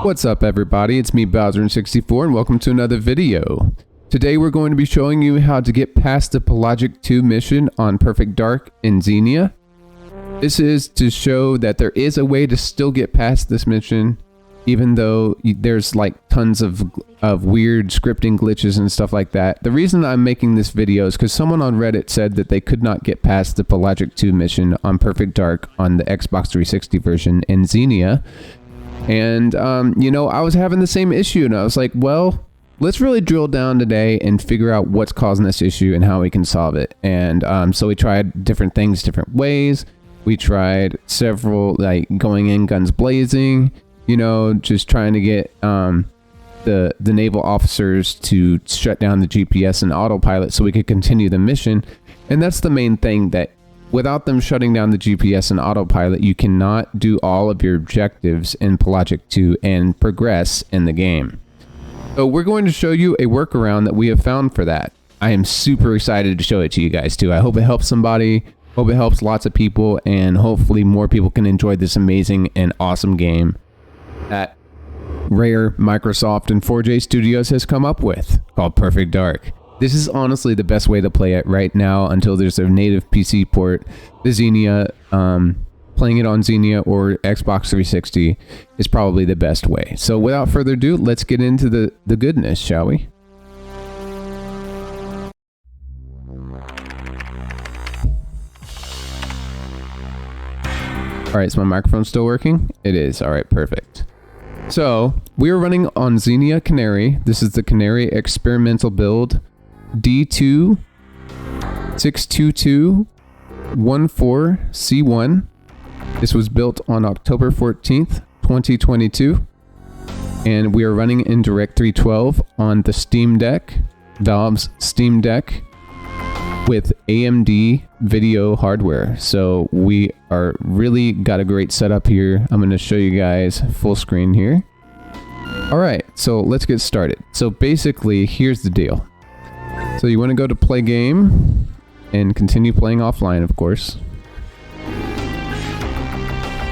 What's up everybody, it's me Bowser64 and welcome to another video. Today we're going to be showing you how to get past the Pelagic II mission on Perfect Dark in Xenia. This is to show that there is a way to still get past this mission, even though there's like tons of weird scripting glitches and stuff like that. The reason I'm making this video is because someone on Reddit said that they could not get past the Pelagic II mission on Perfect Dark on the Xbox 360 version in Xenia. And, you know, I was having the same issue and I was like, well, let's really drill down today and figure out what's causing this issue and how we can solve it. And so we tried different things, different ways. We tried several, like going in guns blazing, you know, just trying to get the naval officers to shut down the GPS and autopilot so we could continue the mission. And that's the main thing, that without them shutting down the GPS and autopilot, you cannot do all of your objectives in Pelagic II and progress in the game. So we're going to show you a workaround that we have found for that. I am super excited to show it to you guys too. I hope it helps somebody, hope it helps lots of people, and hopefully more people can enjoy this amazing and awesome game that Rare, Microsoft, and 4J Studios has come up with, called Perfect Dark. This is honestly the best way to play it right now until there's a native PC port. The Xenia, playing it on Xenia or Xbox 360 is probably the best way. So without further ado, let's get into the goodness, shall we? Alright, is my microphone still working? It is. Alright, perfect. So, we are running on Xenia Canary. This is the Canary experimental build. D2-622-14C1. This was built on October 14th, 2022. And we are running in Direct 12 on the Steam Deck, Valve's Steam Deck, with AMD video hardware. So we are really got a great setup here. I'm going to show you guys full screen here. Alright, so let's get started. So basically, here's the deal. So you want to go to play game and continue playing offline, of course.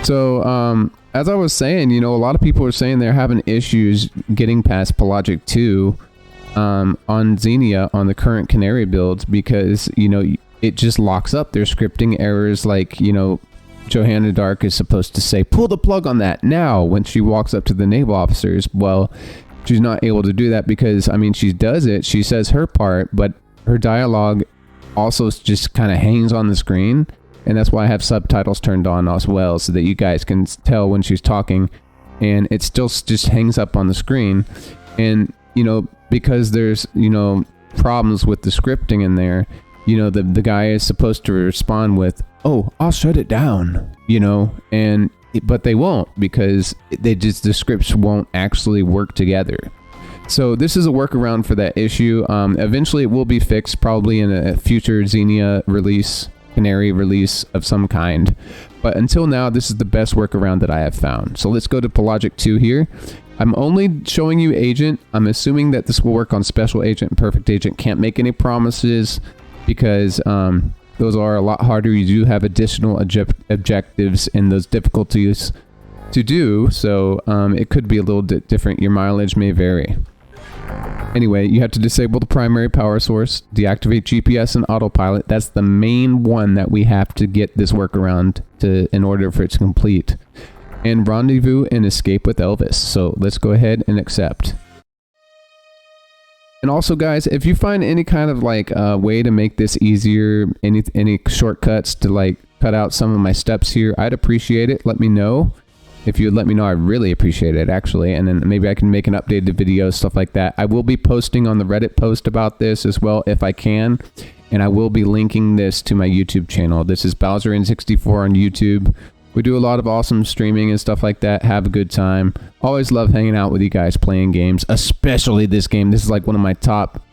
So as I was saying, you know, a lot of people are saying they're having issues getting past Pelagic II on Xenia on the current Canary builds because, you know, it just locks up. There's scripting errors, like, you know, Johanna Dark is supposed to say, pull the plug on that now when she walks up to the naval officers. Well, she's not able to do that because, I mean, she does it. She says her part, but her dialogue also just kind of hangs on the screen. And that's why I have subtitles turned on as well, so that you guys can tell when she's talking. And it still just hangs up on the screen. And, you know, because there's, you know, problems with the scripting in there, you know, the guy is supposed to respond with, oh, I'll shut it down, you know, but they won't, because the scripts won't actually work together. So this is a workaround for that issue. Eventually it will be fixed, probably in a future Xenia release, Canary release of some kind. But until now, this is the best workaround that I have found. So let's go to Pelagic II here. I'm only showing you Agent. I'm assuming that this will work on Special Agent and Perfect Agent. Can't make any promises because those are a lot harder. You do have additional objectives and those difficulties to do, so it could be a little bit different. Your mileage may vary. Anyway, you have to disable the primary power source, deactivate GPS and Autopilot. That's the main one that we have to get this workaround in order for it to complete. And Rendezvous and escape with Elvis. So let's go ahead and accept. And also, guys, if you find any kind of like way to make this easier, any shortcuts to like cut out some of my steps here, I'd appreciate it. Let me know. If you would let me know, I'd really appreciate it, actually. And then maybe I can make an updated video, stuff like that. I will be posting on the Reddit post about this as well, if I can. And I will be linking this to my YouTube channel. This is Bowser64 on YouTube. We do a lot of awesome streaming and stuff like that. Have a good time. Always love hanging out with you guys playing games, especially this game. This is like one of my top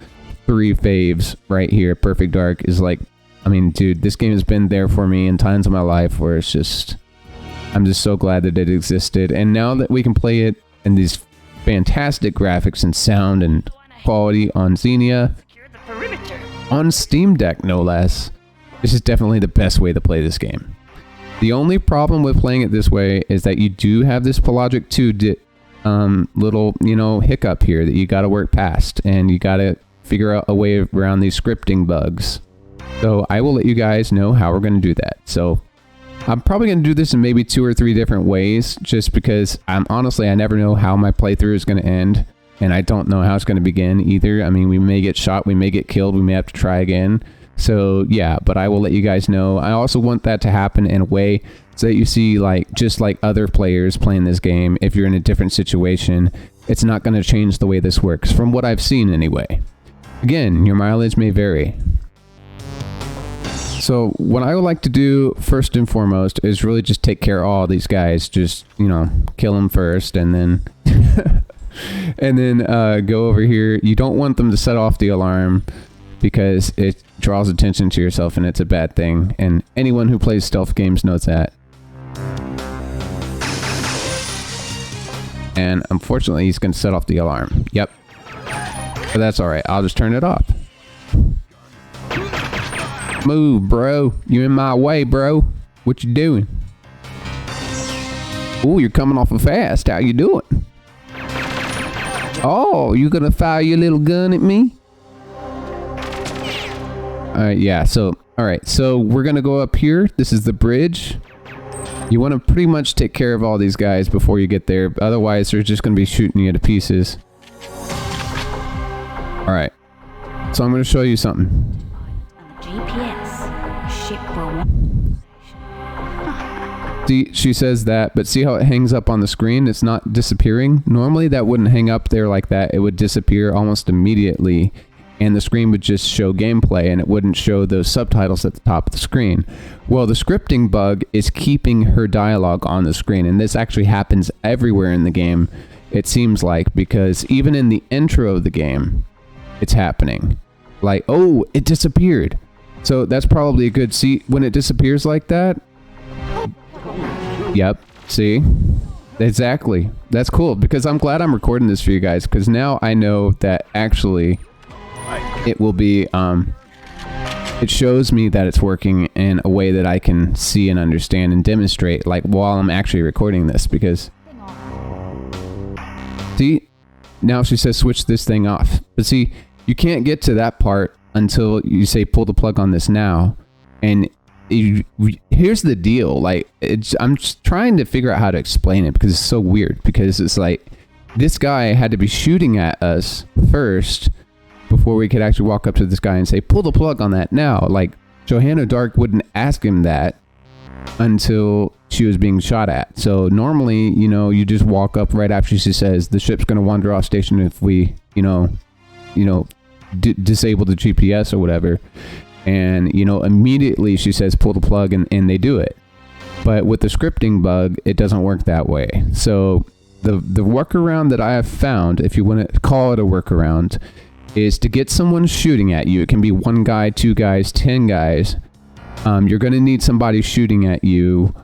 3 faves right here. Perfect Dark is like, I mean, dude, this game has been there for me in times of my life where it's just, I'm just so glad that it existed. And now that we can play it in these fantastic graphics and sound and quality on Xenia, on Steam Deck no less, this is definitely the best way to play this game. The only problem with playing it this way is that you do have this Pelagic II little, hiccup here that you got to work past, and you got to figure out a way around these scripting bugs. So I will let you guys know how we're going to do that. So I'm probably going to do this in maybe 2 or 3 different ways, just because I never know how my playthrough is going to end, and I don't know how it's going to begin either. I mean, we may get shot, we may get killed, we may have to try again. So yeah, but I will let you guys know. I also want that to happen in a way so that you see, like, just like other players playing this game, if you're in a different situation, it's not going to change the way this works, from what I've seen anyway. Again, your mileage may vary. So what I would like to do first and foremost is really just take care of all these guys. Just, kill them first, and then and then go over here. You don't want them to set off the alarm, because it draws attention to yourself, and it's a bad thing. And anyone who plays stealth games knows that. And unfortunately, he's going to set off the alarm. Yep. But that's alright. I'll just turn it off. Move, bro. You in my way, bro. What you doing? Ooh, you're coming awful fast. How you doing? Oh, you gonna fire your little gun at me? Alright, yeah. So, alright. So, we're gonna go up here. This is the bridge. You want to pretty much take care of all these guys before you get there. Otherwise, they're just gonna be shooting you to pieces. Alright. So, I'm gonna show you something. See, she says that, but see how it hangs up on the screen? It's not disappearing. Normally that wouldn't hang up there like that. It would disappear almost immediately, and the screen would just show gameplay, and it wouldn't show those subtitles at the top of the screen. Well, the scripting bug is keeping her dialogue on the screen, and this actually happens everywhere in the game, it seems like, because even in the intro of the game, it's happening. Like, oh, it disappeared. So that's probably a good, see, when it disappears like that. Yep, see? Exactly. That's cool, because I'm glad I'm recording this for you guys, because now I know that actually it will be, it shows me that it's working in a way that I can see and understand and demonstrate, like, while I'm actually recording this, because, see? Now she says switch this thing off. But see, you can't get to that part until you say pull the plug on this now, and here's the deal, like, I'm just trying to figure out how to explain it, because it's so weird, because it's like this guy had to be shooting at us first before we could actually walk up to this guy and say pull the plug on that now. Like, Johanna Dark wouldn't ask him that until she was being shot at. So normally, you just walk up right after she says the ship's going to wander off station if we disable the GPS or whatever. And, immediately she says, pull the plug, and they do it. But with the scripting bug, it doesn't work that way. So the workaround that I have found, if you want to call it a workaround, is to get someone shooting at you. It can be 1 guy, 2 guys, 10 guys. You're going to need somebody shooting at you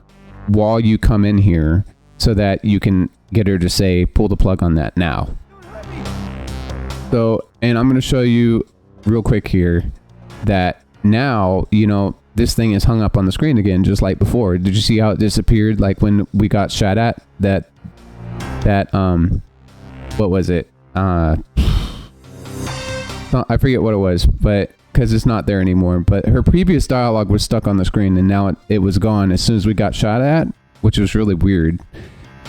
while you come in here so that you can get her to say, pull the plug on that now. So, and I'm going to show you real quick here that now, this thing is hung up on the screen again, just like before. Did you see how it disappeared? Like when we got shot at, that what was it? I forget what it was, but because it's not there anymore. But her previous dialogue was stuck on the screen, and now it was gone as soon as we got shot at, which was really weird.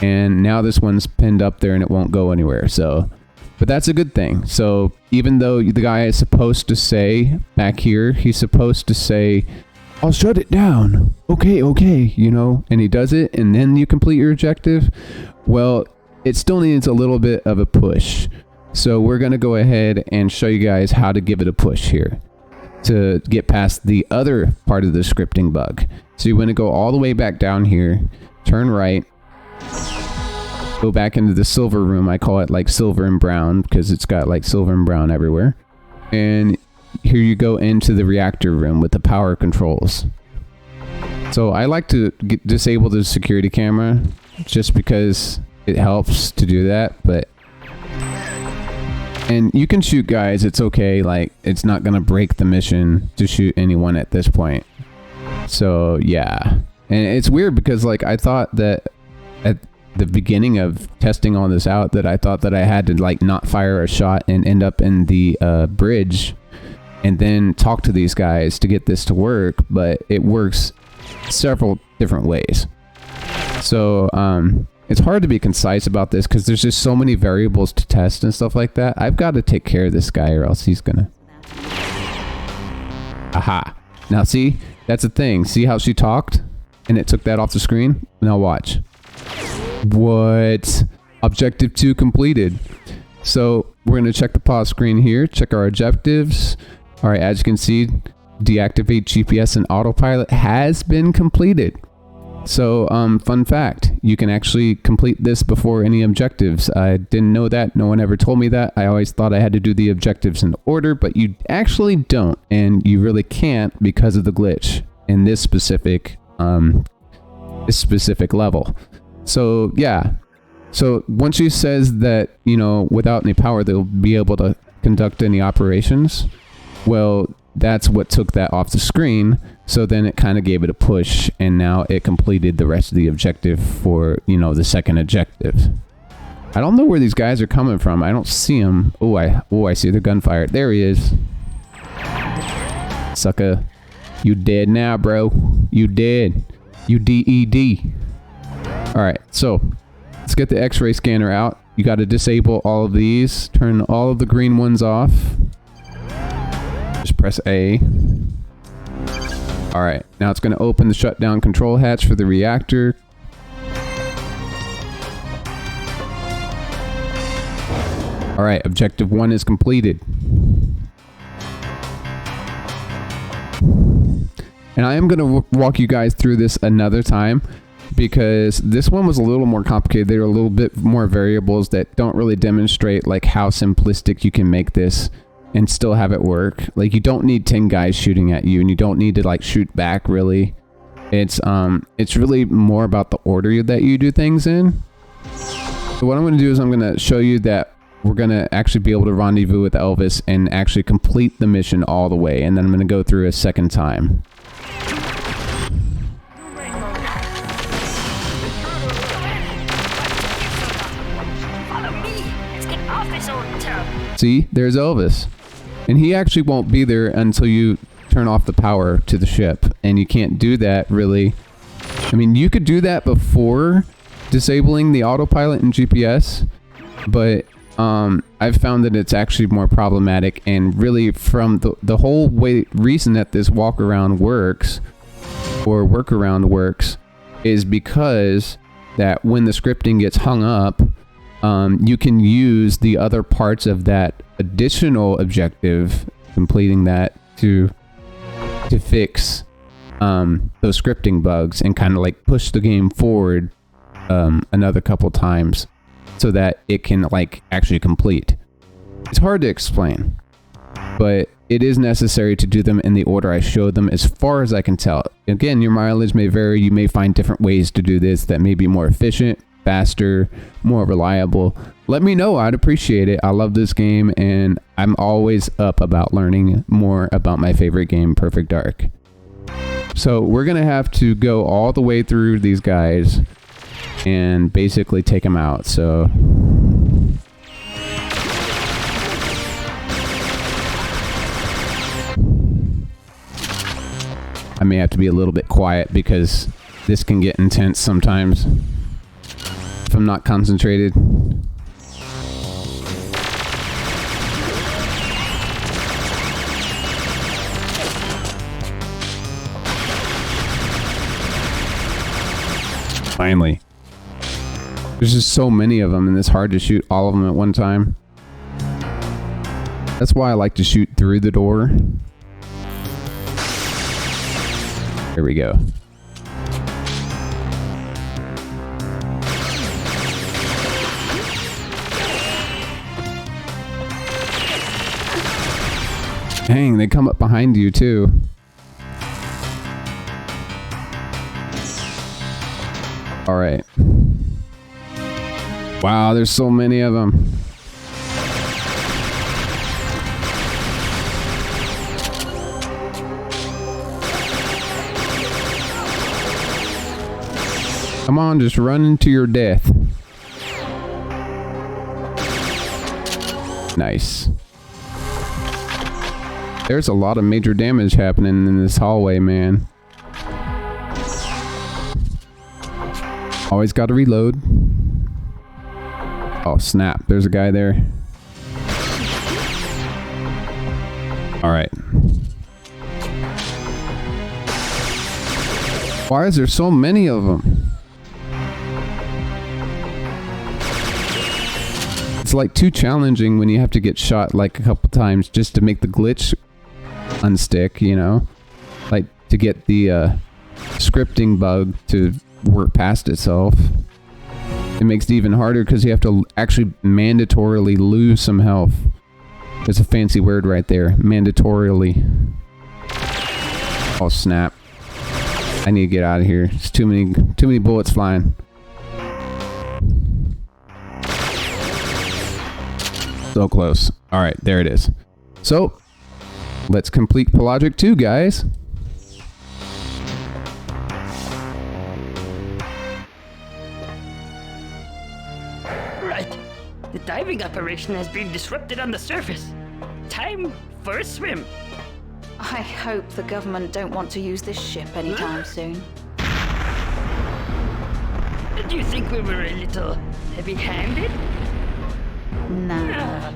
And now this one's pinned up there and it won't go anywhere. So, but that's a good thing. So even though the guy is supposed to say back here, he's supposed to say, I'll shut it down. Okay, and he does it, and then you complete your objective. Well, it still needs a little bit of a push. So we're going to go ahead and show you guys how to give it a push here to get past the other part of the scripting bug. So you want to go all the way back down here, turn right, go back into the silver room. I call it like silver and brown because it's got like silver and brown everywhere. And here you go into the reactor room with the power controls. So I like to disable the security camera just because it helps to do that. And you can shoot guys, it's okay, like it's not gonna break the mission to shoot anyone at this point. So yeah, and it's weird because like I thought that the beginning of testing all this out that I thought that I had to like not fire a shot and end up in the bridge and then talk to these guys to get this to work, but it works several different ways. So it's hard to be concise about this because there's just so many variables to test and stuff like that. I've got to take care of this guy or else he's gonna... Aha. Now see, that's the thing. See how she talked and it took that off the screen? Now watch. What? Objective 2 completed. So we're going to check the pause screen here, check our objectives. All right, as you can see, deactivate GPS and Autopilot has been completed. So fun fact, you can actually complete this before any objectives. I didn't know that. No one ever told me that. I always thought I had to do the objectives in order, but you actually don't, and you really can't because of the glitch in this specific level. So yeah, so once she says that, you know, without any power they'll be able to conduct any operations, well, that's what took that off the screen. So then it kind of gave it a push, and now it completed the rest of the objective for, you know, the second objective. I don't know where these guys are coming from. I don't see them. Oh, I see the gunfire. There he is. Sucker, you dead now, bro. You dead. You DED. All right, so let's get the X-ray scanner out. You got to disable all of these. Turn all of the green ones off. Just press A. All right, now it's going to open the shutdown control hatch for the reactor. All right, objective 1 is completed. And I am going to walk you guys through this another time, because this one was a little more complicated. There are a little bit more variables that don't really demonstrate like how simplistic you can make this and still have it work. Like, you don't need 10 guys shooting at you, and you don't need to like shoot back really. It's really more about the order that you do things in. So what I'm going to do is I'm going to show you that we're going to actually be able to rendezvous with Elvis and actually complete the mission all the way, and then I'm going to go through a second time. See, there's Elvis. And he actually won't be there until you turn off the power to the ship. And you can't do that really. I mean, you could do that before disabling the autopilot and GPS, but I've found that it's actually more problematic. And really, from the whole reason that this walkaround works, or workaround works, is because that when the scripting gets hung up, you can use the other parts of that additional objective, completing that, to fix those scripting bugs and kind of like push the game forward another couple times so that it can like actually complete. It's hard to explain, but it is necessary to do them in the order I showed them as far as I can tell. Again, your mileage may vary. You may find different ways to do this that may be more efficient, faster, more reliable. Let me know. I'd appreciate it. I love this game, and I'm always up about learning more about my favorite game, Perfect Dark. So we're gonna have to go all the way through these guys and basically take them out. So I may have to be a little bit quiet because this can get intense sometimes if I'm not concentrated. Finally. There's just so many of them, and it's hard to shoot all of them at one time. That's why I like to shoot through the door. There we go. Dang, they come up behind you too. All right. Wow, there's so many of them. Come on, just run into your death. Nice. There's a lot of major damage happening in this hallway, man. Always got to reload. Oh, snap. There's a guy there. Alright. Why is there so many of them? It's like too challenging when you have to get shot like a couple times just to make the glitch unstick, you know? Like to get the scripting bug to work past itself. It makes it even harder because you have to actually mandatorily lose some health. There's a fancy word right there. Mandatorily. Oh snap. I need to get out of here. It's too many bullets flying. So close. Alright, there it is. So, let's complete Pelagic II, guys. Right. The diving operation has been disrupted on the surface. Time for a swim. I hope the government don't want to use this ship anytime soon. Do you think we were a little heavy-handed? Nah.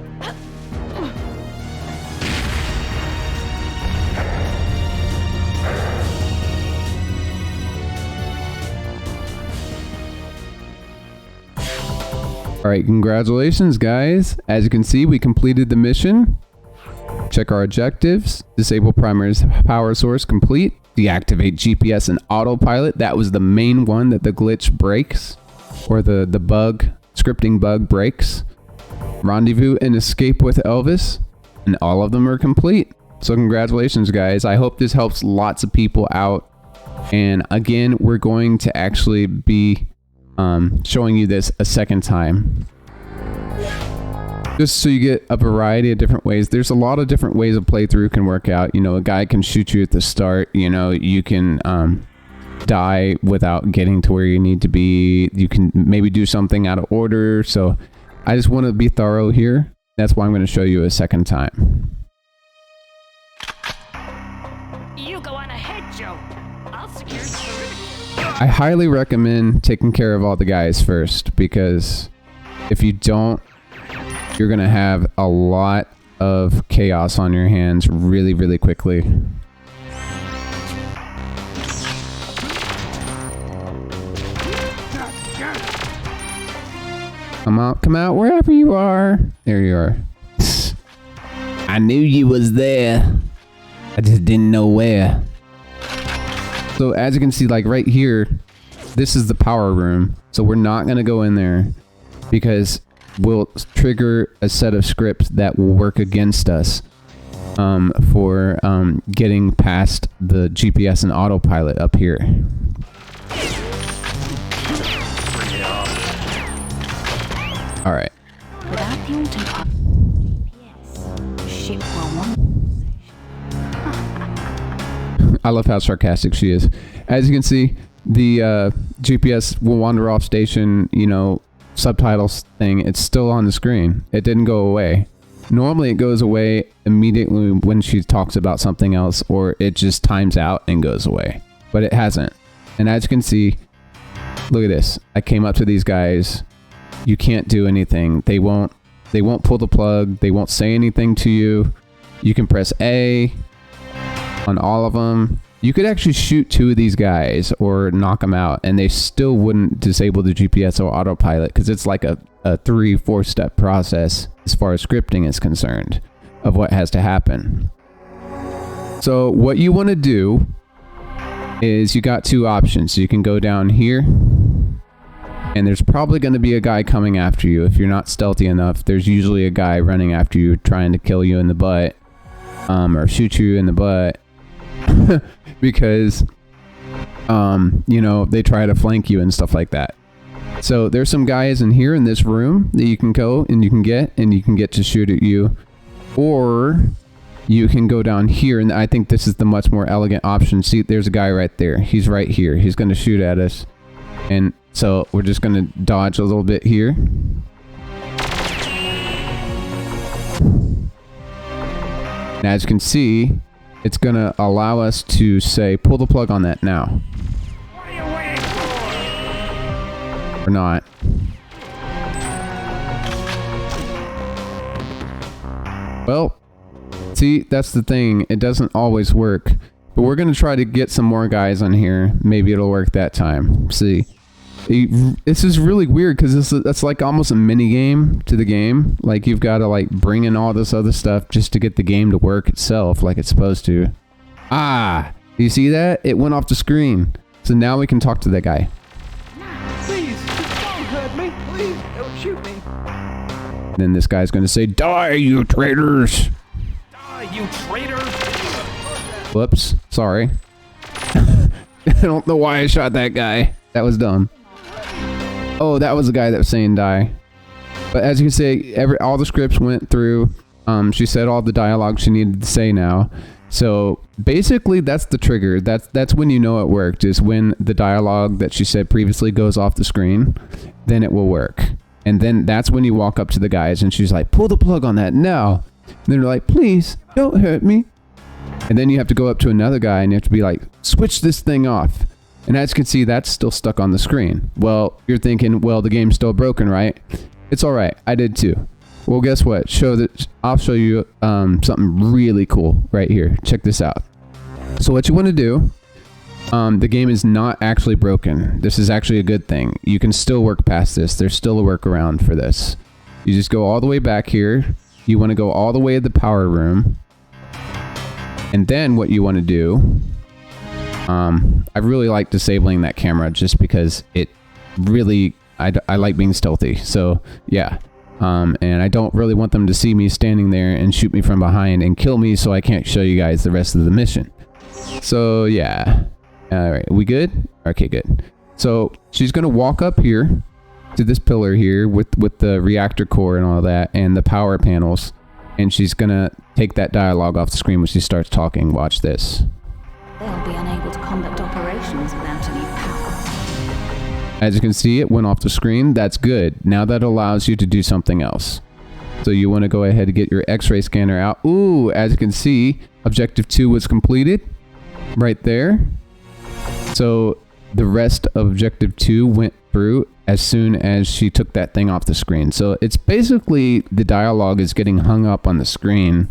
Alright, congratulations, guys. As you can see, we completed the mission. Check our objectives. Disable primary power source complete. Deactivate GPS and Autopilot. That was the main one that the glitch breaks. Or the bug, scripting bug breaks. Rendezvous and escape with Elvis. And all of them are complete. So congratulations, guys. I hope this helps lots of people out. And again, we're going to actually be showing you this a second time. Just so you get a variety of different ways. There's a lot of different ways a playthrough can work out. You know, a guy can shoot you at the start. You know, you can die without getting to where you need to be. You can maybe do something out of order. So I just want to be thorough here. That's why I'm going to show you a second time. You go on ahead, Joe. I'll secure the perimeter. I highly recommend taking care of all the guys first, because if you don't, you're going to have a lot of chaos on your hands really, really quickly. Come out wherever you are. There you are. I knew you was there. I just didn't know where. So as you can see, like right here, this is the power room. So we're not going to go in there because we'll trigger a set of scripts that will work against us for getting past the GPS and Autopilot up here. All right. Without the autopilot, GPS, ship will want. I love how sarcastic she is. As you can see, the GPS will wander off station, you know, subtitles thing. It's still on the screen. It didn't go away. Normally it goes away immediately when she talks about something else, or it just times out and goes away. But it hasn't. And as you can see, look at this. I came up to these guys. You can't do anything. They won't pull the plug. They won't say anything to you. You can press A on all of them. You could actually shoot 2 of these guys or knock them out, and they still wouldn't disable the GPS or Autopilot, because it's like a 3-4 step process as far as scripting is concerned of what has to happen. So what you want to do is you got 2 options. You can go down here, and there's probably going to be a guy coming after you. If you're not stealthy enough, there's usually a guy running after you trying to kill you in the butt, or shoot you in the butt. Because you know, they try to flank you and stuff like that. So there's some guys in here in this room that you can go and you can get to shoot at you, or you can go down here, and I think this is the much more elegant option. See, there's a guy right there. He's right here. He's going to shoot at us. And so we're just gonna dodge a little bit here. And as you can see, it's gonna allow us to say, pull the plug on that now. What are you waiting for? Or not. Well, see, that's the thing. It doesn't always work. But we're gonna try to get some more guys on here. Maybe it'll work that time. See. This is really weird because that's like almost a mini game to the game. Like you've got to like bring in all this other stuff just to get the game to work itself like it's supposed to. Ah, you see that? It went off the screen. So now we can talk to that guy. Please, don't hurt me. Please, don't shoot me. And then this guy's going to say, "Die, you traitors!" Die, you traitors! Whoops, sorry. I don't know why I shot that guy. That was dumb. Oh, that was the guy that was saying die. But as you can see, all the scripts went through. She said all the dialogue she needed to say now. So basically, that's the trigger. That's when you know it worked. Is when the dialogue that she said previously goes off the screen, then it will work. And then that's when you walk up to the guys and she's like, "Pull the plug on that now." And they're like, "Please, don't hurt me." And then you have to go up to another guy and you have to be like, "Switch this thing off." And as you can see, that's still stuck on the screen. Well, you're thinking, well, the game's still broken, right? It's all right. I did too. Well, guess what? I'll show you something really cool right here. Check this out. So what you want to do, the game is not actually broken. This is actually a good thing. You can still work past this. There's still a workaround for this. You just go all the way back here. You want to go all the way to the power room. And then what you want to do... I really like disabling that camera just because it really, I like being stealthy. So yeah. And I don't really want them to see me standing there and shoot me from behind and kill me so I can't show you guys the rest of the mission. So yeah. All right. We good? Okay, good. So she's going to walk up here to this pillar here with the reactor core and all that and the power panels. And she's going to take that dialogue off the screen when she starts talking. Watch this. They'll be unable to conduct operations without any power. As you can see, it went off the screen. That's good. Now that allows you to do something else. So you want to go ahead and get your X-ray scanner out. Ooh, as you can see, Objective 2 was completed right there. So the rest of Objective 2 went through as soon as she took that thing off the screen. So it's basically the dialogue is getting hung up on the screen.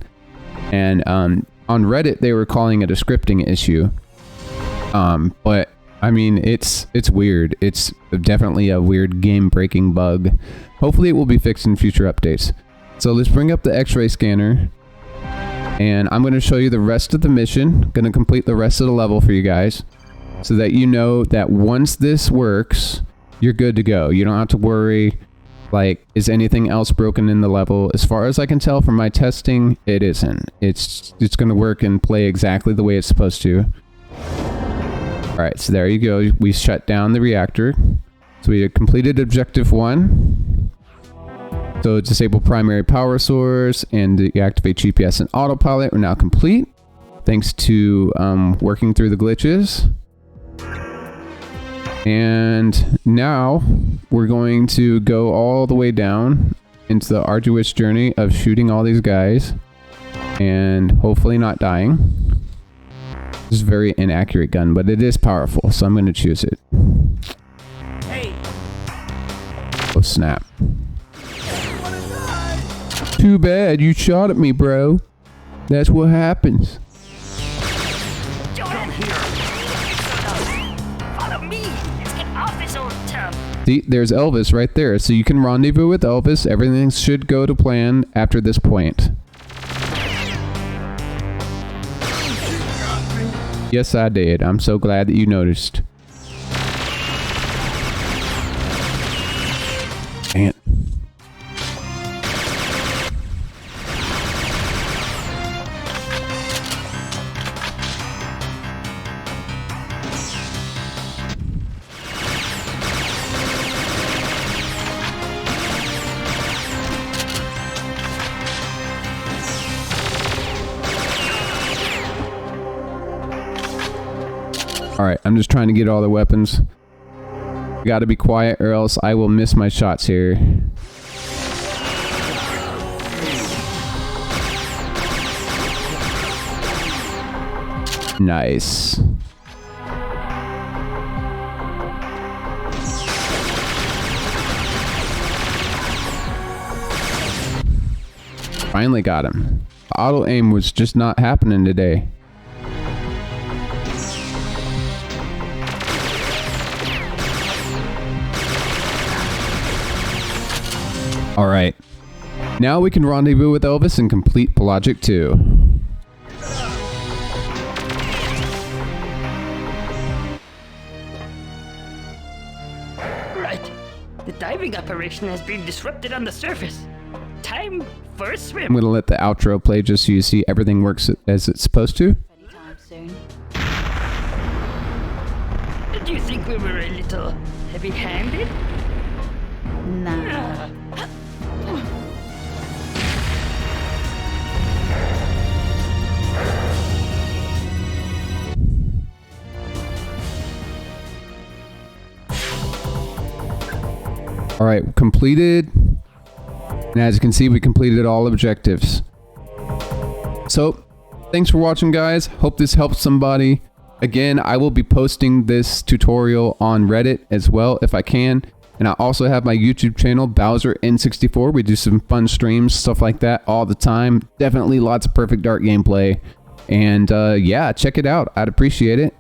And on Reddit, they were calling it a scripting issue. But I mean, it's weird. It's definitely a weird game-breaking bug. Hopefully it will be fixed in future updates. So let's bring up the X-ray scanner. And I'm going to show you the rest of the mission. Going to complete the rest of the level for you guys. So that you know that once this works, you're good to go. You don't have to worry, like, is anything else broken in the level? As far as I can tell from my testing, it isn't. It's going to work and play exactly the way it's supposed to. Alright, so there you go. We shut down the reactor. So we completed Objective 1. So disable primary power source and deactivate GPS and Autopilot are now complete. Thanks to working through the glitches. And now we're going to go all the way down into the arduous journey of shooting all these guys and hopefully not dying. This is a very inaccurate gun, but it is powerful, so I'm going to choose it. Hey. Oh, snap. Too bad you shot at me, bro. That's what happens. Johanna! Follow me! Let's get off this old tub! See, there's Elvis right there. So you can rendezvous with Elvis. Everything should go to plan after this point. Yes, I did. I'm so glad that you noticed. Dang it. Alright, I'm just trying to get all the weapons. Got to be quiet or else I will miss my shots here. Nice. Finally got him. Auto aim was just not happening today. All right. Now we can rendezvous with Elvis and complete Pelagic II. Right. The diving operation has been disrupted on the surface. Time for a swim. I'm going to let the outro play just so you see everything works as it's supposed to. Anytime soon. Do you think we were a little heavy-handed? Nah. All right, completed. And as you can see, we completed all objectives. So, thanks for watching, guys. Hope this helps somebody. Again, I will be posting this tutorial on Reddit as well if I can. And I also have my YouTube channel, Bowser N64. We do some fun streams, stuff like that all the time. Definitely lots of Perfect Dark gameplay. And yeah, check it out. I'd appreciate it.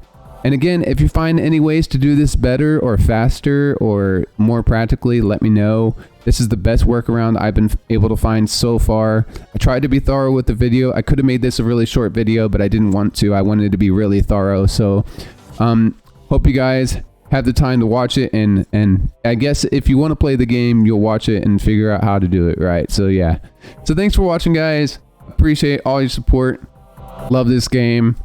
And again, if you find any ways to do this better or faster or more practically, let me know. This is the best workaround I've been able to find so far. I tried to be thorough with the video. I could have made this a really short video, but I didn't want to. I wanted to be really thorough. So hope you guys have the time to watch it. And I guess if you want to play the game, you'll watch it and figure out how to do it right. So yeah. So thanks for watching, guys. Appreciate all your support. Love this game.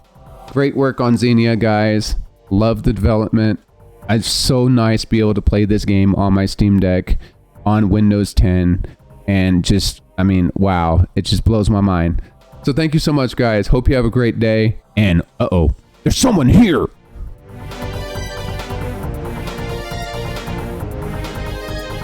Great work on Xenia, guys. Love the development. It's so nice to be able to play this game on my Steam Deck on Windows 10. And just, I mean, wow. It just blows my mind. So thank you so much, guys. Hope you have a great day. And, uh-oh, there's someone here.